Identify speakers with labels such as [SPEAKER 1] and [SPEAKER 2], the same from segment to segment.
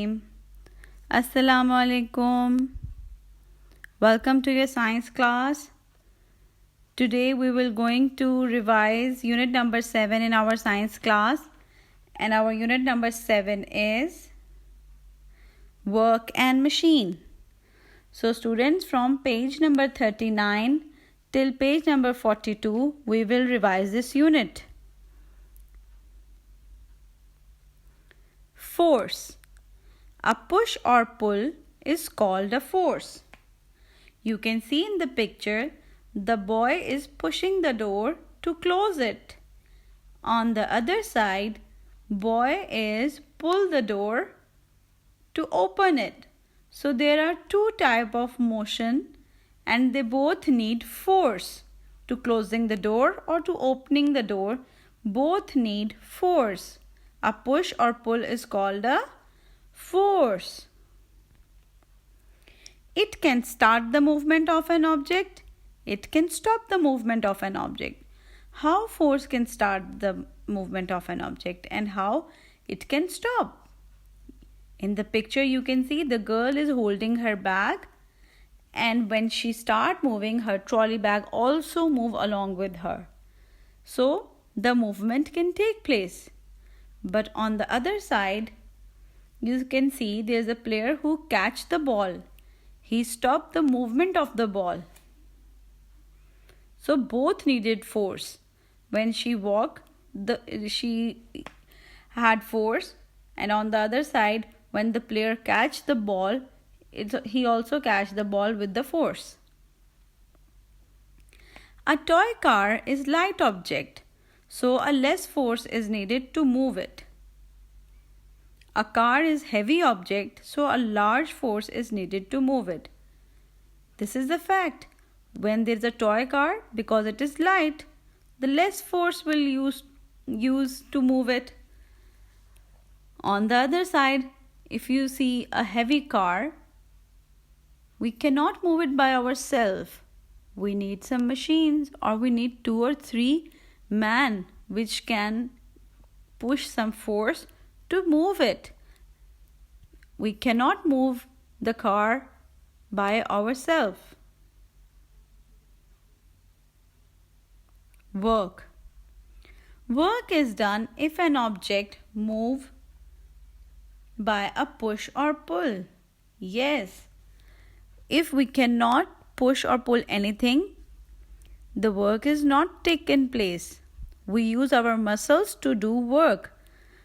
[SPEAKER 1] Assalamu alaikum. Welcome to your science class. Today we will going to revise unit number 7 in our science class, and our unit number 7 is work and machine. So students, from page number 39 till page number 42 we will revise this unit. Force. A push or pull is called a force. You can see in the picture, the boy is pushing the door to close it. On the other side, boy is pull the door to open it. So there are two types of motion and they both need force. To closing the door or to opening the door, both need force. A push or pull is called a force. It can start the movement of an object. It can stop the movement of an object. How force can start the movement of an object and how it can stop? In the picture you can see the girl is holding her bag, and when she start moving, her trolley bag also move along with her. So the movement can take place. But on the other side, you can see there is a player who catch the ball. He stopped the movement of the ball. So both needed force. When she walked, she had force, and on the other side, when the player catch the ball, he also catch the ball with the force. A toy car is light object, so a less force is needed to move it. A car is heavy object, so a large force is needed to move it. This is the fact. When there is a toy car, because it is light, the less force will use to move it. On the other side, if you see a heavy car, we cannot move it by ourselves. We need some machines, or we need 2 or 3 men which can push some force to move it. We cannot move the car by ourselves. Work. Work is done if an object moves by a push or pull. Yes. If we cannot push or pull anything, the work is not taken place. We use our muscles to do work.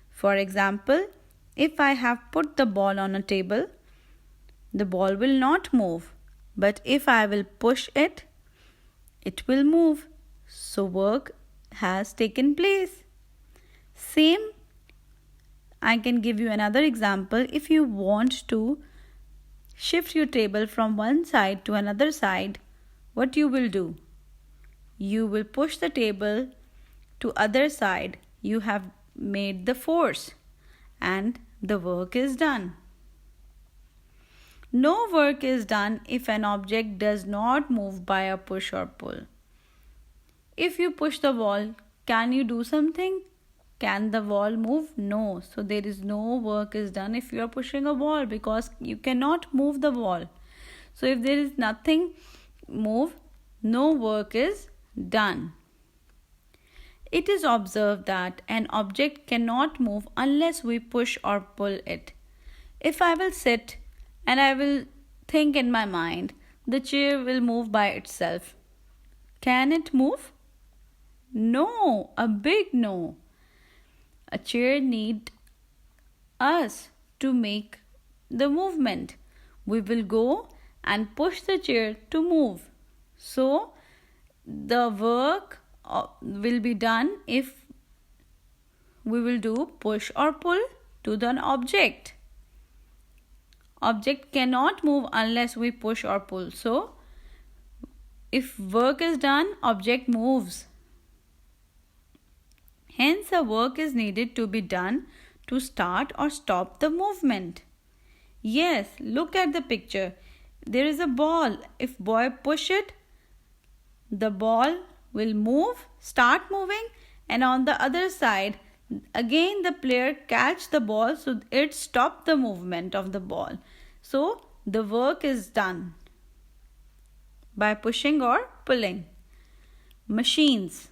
[SPEAKER 1] For example, if I have put the ball on a table, the ball will not move. But if I will push it, it will move. So work has taken place. Same, I can give you another example. If you want to shift your table from one side to another side, what you will do? You will push the table to other side. You have made the force and the work is done. No work is done if an object does not move by a push or pull. If you push the wall, can you do something? Can the wall move? No. So there is no work is done if you are pushing a wall, because you cannot move the wall. So if there is nothing move, no work is done. It is observed that an object cannot move unless we push or pull it. If I will sit and I will think in my mind, the chair will move by itself. Can it move? No, a big no. A chair needs us to make the movement. We will go and push the chair to move. So the work will be done if we will do push or pull to the object. Object cannot move unless we push or pull. So if work is done, object moves. Hence a work is needed to be done to start or stop the movement. Yes, look at the picture. There is a ball. If boy push it, the ball will move, start moving, and on the other side Again, the player catch the ball so it stop the movement of the ball. So the work is done by pushing or pulling. Machines.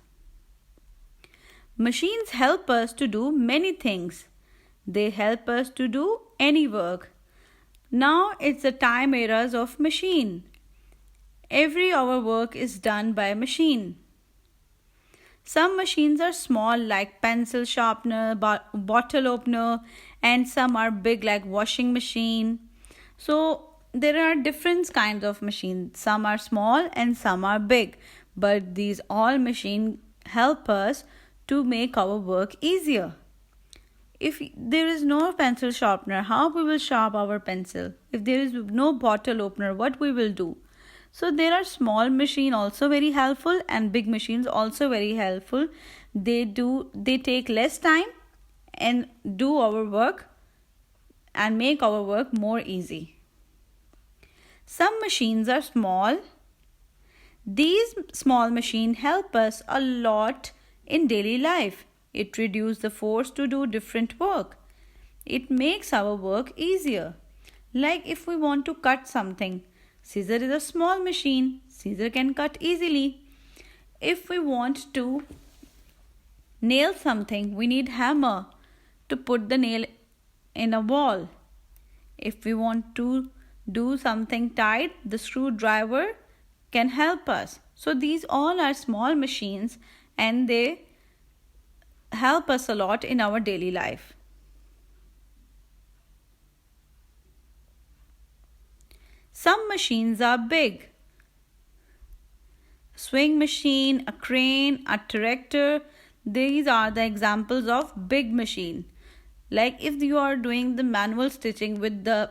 [SPEAKER 1] Machines help us to do many things. They help us to do any work. Now it's the time eras of machine. Every hour work is done by machine. Some machines are small like pencil sharpener, bottle opener, and some are big like washing machine. So there are different kinds of machines. Some are small and some are big, but these all machines help us to make our work easier. If there is no pencil sharpener, how we will sharp our pencil? If there is no bottle opener, what we will do? So there are small machine also very helpful and big machines also very helpful. They take less time and do our work and make our work more easy. Some machines are small. These small machines help us a lot in daily life. It reduces the force to do different work. It makes our work easier. Like if we want to cut something, scissor is a small machine. Scissor can cut easily. If we want to nail something, we need hammer to put the nail in a wall. If we want to do something tight, the screwdriver can help us. So these all are small machines and they help us a lot in our daily life. Some machines are big. Swing machine, a crane, a tractor. These are the examples of big machine. Like if you are doing the manual stitching with the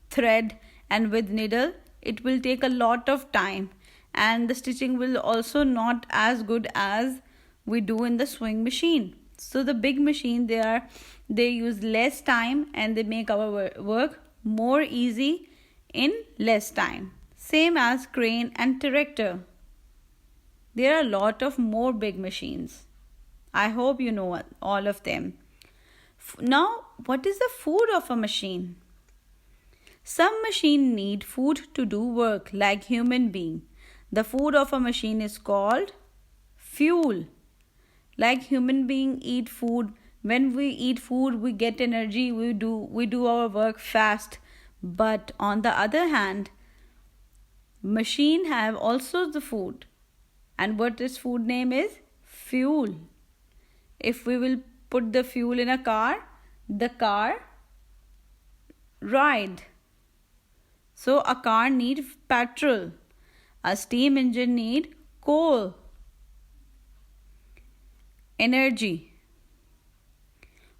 [SPEAKER 1] thread and with needle, it will take a lot of time and the stitching will also not as good as we do in the sewing machine. So the big machine they use less time and they make our work more easy in less time. Same as crane and tractor. There are a lot of more big machines. I hope you know all of them. Now, what is the food of a machine? Some machine need food to do work like human being. The food of a machine is called fuel. Like human being eat food. When we eat food, we get energy. We do our work fast. But on the other hand, machine have also the food. And what its food name is? Fuel. If we will put the fuel in a car, the car ride. So a car needs petrol. A steam engine need coal. Energy.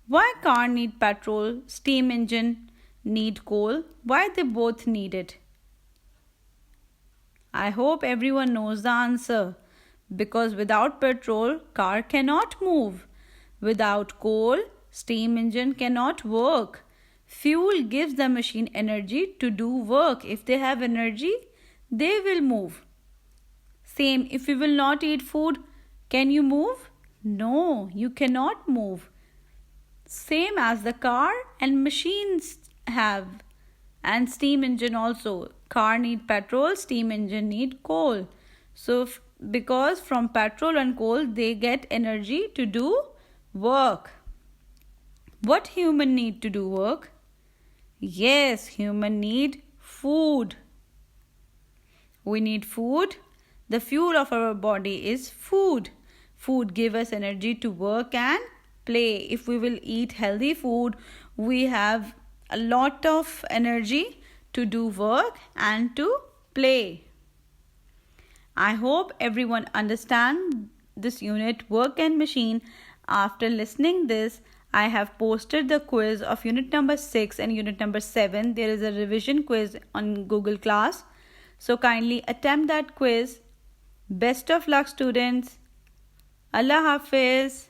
[SPEAKER 1] Why car need petrol, steam engine need coal? Why they both need it? I hope everyone knows the answer. Because without petrol, car cannot move. Without coal, steam engine cannot work. Fuel gives the machine energy to do work. If they have energy, they will move. Same, if you will not eat food, can you move? No, you cannot move. Same as the car and machines have. And steam engine also. Car need petrol, steam engine need coal. So because from petrol and coal they get energy to do work. What human need to do work? Yes, human need food. We need food. The fuel of our body is food. Food gives us energy to work and play. If we will eat healthy food, we have a lot of energy to do work and to play. I hope everyone understands this unit work and machine. After listening this, I have posted the quiz of unit number 6 and unit number 7. There is a revision quiz on Google Class. So kindly attempt that quiz. Best of luck, students. Allah Hafiz.